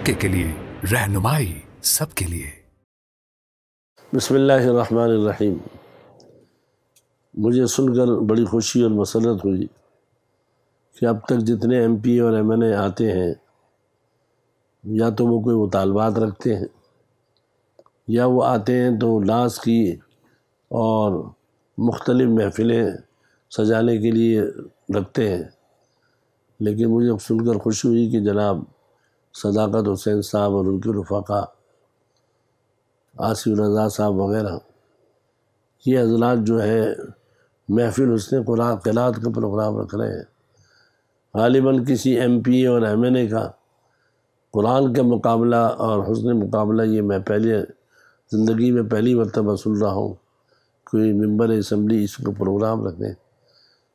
मक्के के लिए, रहनुमाई सबके लिए। बिस्मिल्लाहिर्रहमानिर्रहीम। मुझे सुनकर बड़ी खुशी और मसरत हुई कि अब तक जितने MP और MNA आते हैं, या तो वो कोई मुतालबात रखते हैं या वो आते हैं तो डांस की और मुख्तलिफ़ महफ़िलें सजाने के लिए रखते हैं। लेकिन मुझे सुनकर खुशी हुई कि जनाब सदाकत हुसैन साहब और उनके रफ़ाक़ा आसिफ रज़ा साहब वग़ैरह ये हज़रात जो है महफ़िल हुस्न क़िराअत का प्रोग्राम रख रहे हैं। ग़ालिबन किसी MP और MNA का कुरान का मुकाबला और हुस्न मुकाबला ये मैं ज़िंदगी में पहली मरतबा सुन रहा हूँ। कोई मेंबर असम्बली इसको प्रोग्राम रखें,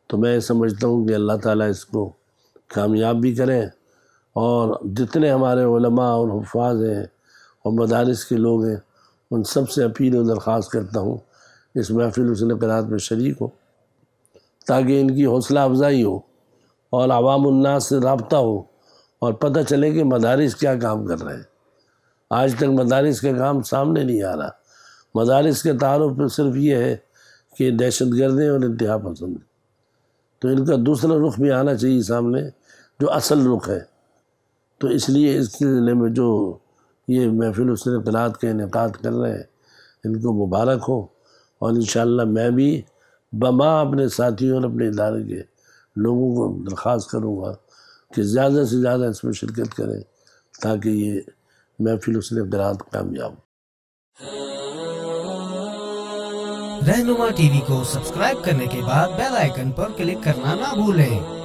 तो मैं समझता हूँ कि अल्लाह ताला इसको कामयाब भी करें और जितने हमारे उलमा और हुफ़ाज़ हैं और मदारिस के लोग हैं, उन सब से अपील और दरख्वास्त करता हूँ इस महफ़िल हुस्न क़िराअत में शरीक हो, ताकि इनकी हौसला अफजाई हो और अवामुन्नास से रब्ता हो और पता चले कि मदारिस क्या काम कर रहे हैं। आज तक मदारिस का काम सामने नहीं आ रहा। मदारिस के तारुफ पर सिर्फ ये है कि दहशतगर्द और इंतहा पसंद, तो इनका दूसरा रुख भी आना चाहिए सामने, जो असल रुख है। तो इसलिए इस सिलसिले में जो ये महफ़िल हुस्न क़िराअत का इनेकाद कर रहे हैं, इनको मुबारक हो। और इंशाअल्लाह मैं भी बमा अपने साथियों और अपने इदारे के लोगों को दरख्वास्त करूँगा कि ज़्यादा से ज़्यादा इसमें शिरकत करें, ताकि ये महफ़िल हुस्न क़िराअत कामयाब हो। रहनुमा TV को सब्सक्राइब करने के बाद बेल आइकन पर क्लिक करना ना भूलें।